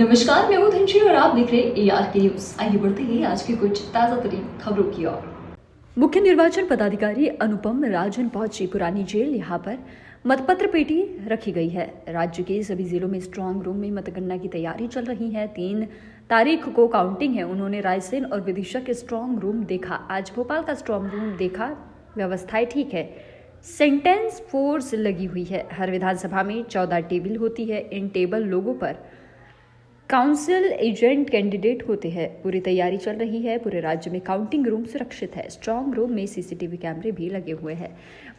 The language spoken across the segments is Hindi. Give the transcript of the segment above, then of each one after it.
नमस्कार, मैं हूं धनश्री और आप देख रहे हैं ARK न्यूज। आइए बढ़ते हैं आज की कुछ ताजा तरीन खबरों की ओर। मुख्य निर्वाचन पदाधिकारी अनुपम राजन पहुंची पुरानी जेल। यहां पर मतपत्र पेटी रखी गई है। राज्य के सभी जिलों में स्ट्रांग रूम में मतगणना की तैयारी चल रही है। 3 तारीख को काउंटिंग है। उन्होंने रायसेन और विदिशा के स्ट्रांग रूम देखा। आज भोपाल का स्ट्रांग रूम देखा। व्यवस्थाएं ठीक है। सेंटेंस फोर्स लगी हुई है। हर विधानसभा में 14 टेबल होती है। इन टेबल लोगों पर काउंसिल एजेंट कैंडिडेट होते हैं। पूरी तैयारी चल रही है। पूरे राज्य में काउंटिंग रूम सुरक्षित है। स्ट्रांग रूम में सीसीटीवी कैमरे भी लगे हुए हैं।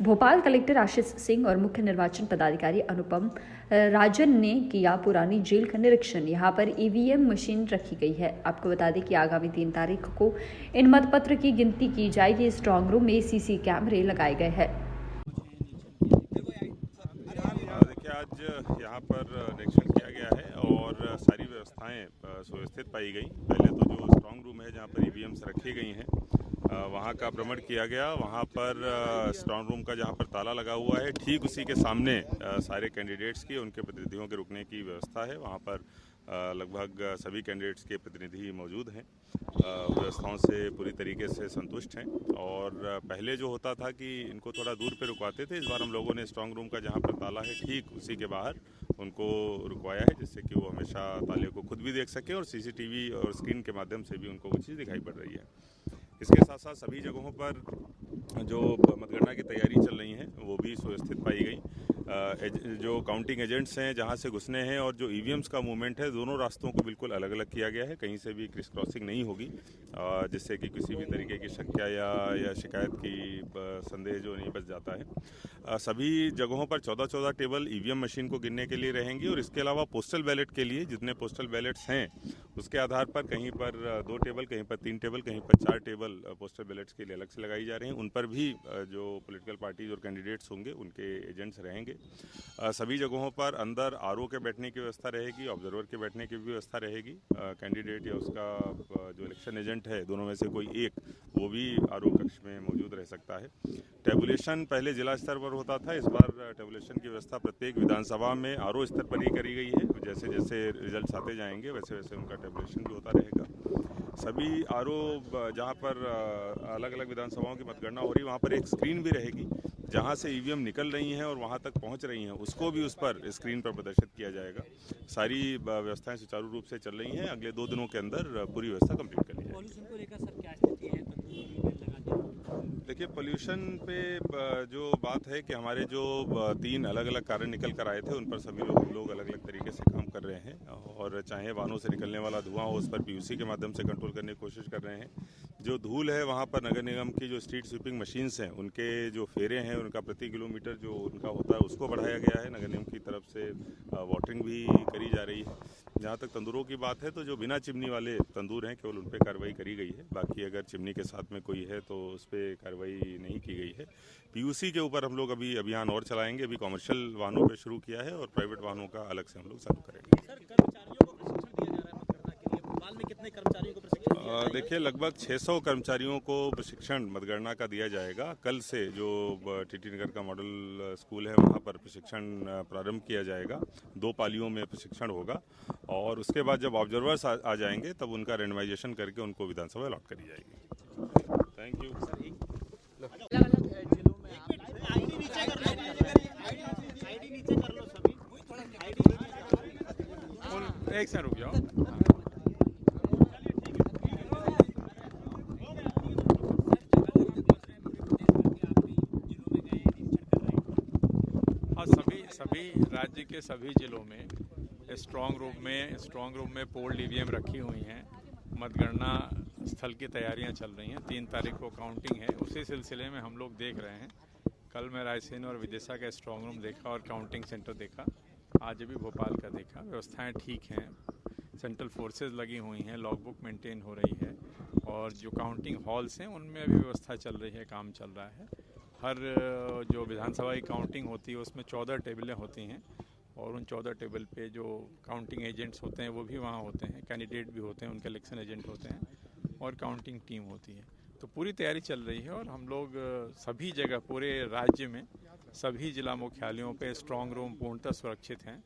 भोपाल कलेक्टर आशीष सिंह और मुख्य निर्वाचन पदाधिकारी अनुपम राजन ने किया पुरानी जेल का निरीक्षण। यहाँ पर ईवीएम मशीन रखी गई है। आपको बता दें कि आगामी 3 तारीख को इन मतपत्र की गिनती की जाएगी। स्ट्रांग रूम में सीसी कैमरे लगाए गए हैं। देखिए, आज यहाँ पर निरीक्षण किया गया है और सारी व्यवस्थाएं सुव्यवस्थित पाई गई। पहले तो जो स्ट्रांग रूम है जहाँ पर ईवीएम्स रखी गई हैं वहाँ का भ्रमण किया गया। वहाँ पर स्ट्रांग रूम का जहाँ पर ताला लगा हुआ है ठीक उसी के सामने सारे कैंडिडेट्स की उनके प्रतिनिधियों के रुकने की व्यवस्था है। वहाँ पर लगभग सभी कैंडिडेट्स के प्रतिनिधि मौजूद हैं। व्यवस्थाओं से पूरी तरीके से संतुष्ट हैं। और पहले जो होता था कि इनको थोड़ा दूर पे रुकवाते थे, इस बार हम लोगों ने स्ट्रांग रूम का जहाँ पर ताला है ठीक उसी के बाहर उनको रुकवाया है, जिससे कि वो हमेशा ताले को खुद भी देख सके और सीसीटीवी और स्क्रीन के माध्यम से भी उनको वो चीज़ दिखाई पड़ रही है। इसके साथ साथ सभी जगहों पर जो मतगणना की तैयारी चल रही है वो भी सुव्यवस्थित पाई गई। जो काउंटिंग एजेंट्स हैं जहां से घुसने हैं और जो ईवीएम्स का मूवमेंट है, दोनों रास्तों को बिल्कुल अलग अलग किया गया है। कहीं से भी क्रिस क्रॉसिंग नहीं होगी, जिससे कि किसी भी तरीके की शंका या शिकायत की संदेह जो नहीं बच जाता है। सभी जगहों पर 14-14 टेबल ईवीएम मशीन को गिनने के लिए रहेंगी और इसके अलावा पोस्टल बैलेट के लिए जितने पोस्टल बैलेट्स हैं उसके आधार पर कहीं पर 2 टेबल, कहीं पर 3 टेबल, कहीं पर 4 टेबल पोस्टल बैलेट्स के लिए अलग से लगाई जा रही हैं। उन पर भी जो पॉलिटिकल पार्टीज और कैंडिडेट्स होंगे उनके एजेंट्स रहेंगे। सभी जगहों पर अंदर आरओ के बैठने की व्यवस्था रहेगी, ऑब्जर्वर के बैठने की भी व्यवस्था रहेगी। कैंडिडेट या उसका जो इलेक्शन एजेंट है, दोनों में से कोई एक वो भी आरओ कक्ष में मौजूद रह सकता है। टेबुलेशन पहले जिला स्तर पर होता था, इस बार टेबुलेशन की व्यवस्था प्रत्येक विधानसभा में आरओ स्तर पर ही करी गई है। जैसे जैसे रिजल्ट आते जाएंगे वैसे वैसे उनका टेबुलेशन भी होता रहेगा। सभी आरओ जहाँ पर अलग अलग विधानसभाओं की मतगणना हो रही है वहाँ पर एक स्क्रीन भी रहेगी, जहाँ से ईवीएम निकल रही हैं और वहाँ तक पहुँच रही हैं उसको भी उस पर स्क्रीन पर प्रदर्शित किया जाएगा। सारी व्यवस्थाएं सुचारू रूप से चल रही हैं। अगले 2 दिनों के अंदर पूरी व्यवस्था कंप्लीट कर ली जाएगी। पॉल्यूशन को लेकर सर क्या स्थिति है? देखिए, पोल्यूशन पे जो बात है कि हमारे जो 3 अलग अलग कारण निकल कर आए थे उन पर सभी लोग अलग अलग तरीके से काम कर रहे हैं। और चाहे वाहनों से निकलने वाला धुआं हो, उस पर पीयूसी के माध्यम से कंट्रोल करने की कोशिश कर रहे हैं। जो धूल है वहाँ पर नगर निगम की जो स्ट्रीट स्वीपिंग मशीन्स हैं उनके जो फेरे हैं उनका प्रति किलोमीटर जो उनका होता है उसको बढ़ाया गया है। नगर निगम की तरफ से वाटरिंग भी करी जा रही है। जहाँ तक तंदूरों की बात है तो जो बिना चिमनी वाले तंदूर हैं केवल उन पर कार्रवाई करी गई है। बाकी अगर चिमनी के साथ में कोई है तो उस पर कार्रवाई नहीं की गई है। पीयूसी के ऊपर हम लोग अभी अभियान और चलाएंगे। अभी कॉमर्शियल वाहनों पे शुरू किया है और प्राइवेट वाहनों का अलग से हम लोग चालू करेंगे। सर, कर्मचारियों को प्रशिक्षण दिया जा रहा है मतगणना के लिए। भोपाल में कितने कर्मचारियों को प्रशिक्षण दिया जाएगा? देखिए, लगभग 600 कर्मचारियों को प्रशिक्षण मतगणना का दिया जाएगा। कल से जो टीटी नगर का मॉडल स्कूल है वहाँ पर प्रशिक्षण प्रारंभ किया जाएगा। 2 पालियों में प्रशिक्षण होगा और उसके बाद जब ऑब्जर्वर्स आ जाएंगे तब उनका रेंडमाइजेशन करके उनको विधानसभा अलॉट करी जाएगी। Thank you. एक सेकंड रुक जाओ। हाँ, सभी राज्य के सभी जिलों में स्ट्रांग रूम में पोल्ड ईवीएम रखी हुई हैं। मतगणना स्थल की तैयारियां चल रही हैं। 3 तारीख को काउंटिंग है, उसी सिलसिले में हम लोग देख रहे हैं। कल मैं रायसेन और विदिशा का स्ट्रांग रूम देखा और काउंटिंग सेंटर देखा। आज अभी भोपाल का देखा। व्यवस्थाएं ठीक हैं। सेंट्रल फोर्सेज लगी हुई हैं, लॉगबुक मेंटेन हो रही है और जो काउंटिंग हॉल्स हैं उनमें अभी व्यवस्था चल रही है, काम चल रहा है। हर जो विधानसभा की काउंटिंग होती है उसमें 14 टेबलें होती हैं और उन 14 टेबल पे जो काउंटिंग एजेंट्स होते हैं वो भी वहाँ होते हैं, कैंडिडेट भी होते हैं, उनके इलेक्शन एजेंट होते हैं और काउंटिंग टीम होती है। तो पूरी तैयारी चल रही है और हम लोग सभी जगह पूरे राज्य में सभी जिला मुख्यालयों पे स्ट्रांग रूम पूर्णतः सुरक्षित हैं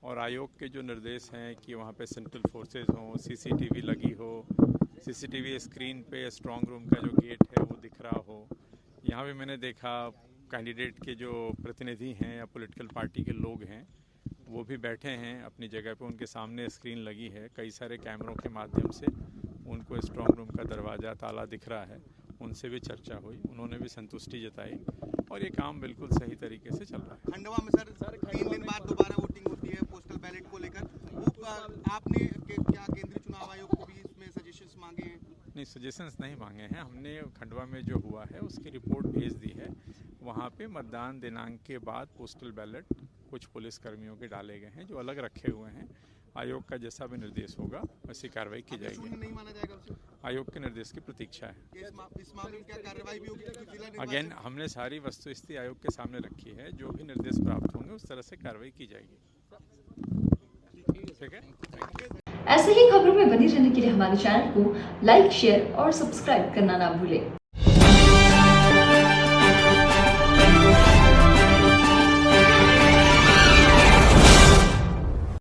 और आयोग के जो निर्देश हैं कि वहाँ पे सेंट्रल फोर्सेज हों, सीसीटीवी लगी हो, सीसीटीवी स्क्रीन पे स्ट्रांग रूम का जो गेट है वो दिख रहा हो। यहाँ भी मैंने देखा कैंडिडेट के जो प्रतिनिधि हैं या पॉलिटिकल पार्टी के लोग हैं वो भी बैठे हैं अपनी जगह पे, उनके सामने स्क्रीन लगी है, कई सारे कैमरों के माध्यम से उनको स्ट्रांग रूम का दरवाज़ा ताला दिख रहा है। उनसे भी चर्चा हुई, उन्होंने भी संतुष्टि जताई और ये काम बिल्कुल सही तरीके से चल रहा है। खंडवा में सर 3 दिन बाद दोबारा वोटिंग होती है पोस्टल बैलेट को लेकर, वो आपने क्या केंद्रीय चुनाव आयोग को भी इसमें सजेशंस मांगे हैं? नहीं, सजेशंस नहीं मांगे हैं हमने। खंडवा में जो हुआ है उसकी रिपोर्ट भेज दी है। वहाँ पे मतदान दिनांक के बाद पोस्टल बैलेट कुछ पुलिस कर्मियों के डाले गए हैं जो अलग रखे हुए हैं। आयोग का जैसा भी निर्देश होगा वैसी कार्रवाई की जाएगी। नहीं माना जाएगा उसे? आयोग के निर्देश की प्रतीक्षा है। इस मामले में क्या कार्रवाई भी होगी? जिला निर्वाचन अगेन हमने सारी वस्तुस्थिति आयोग के सामने रखी है, जो भी निर्देश प्राप्त होंगे उस तरह से कार्रवाई की जाएगी। ठीक है। ऐसे ही खबरों में बने रहने के लिए हमारे चैनल को लाइक, शेयर और सब्सक्राइब करना ना भूलें।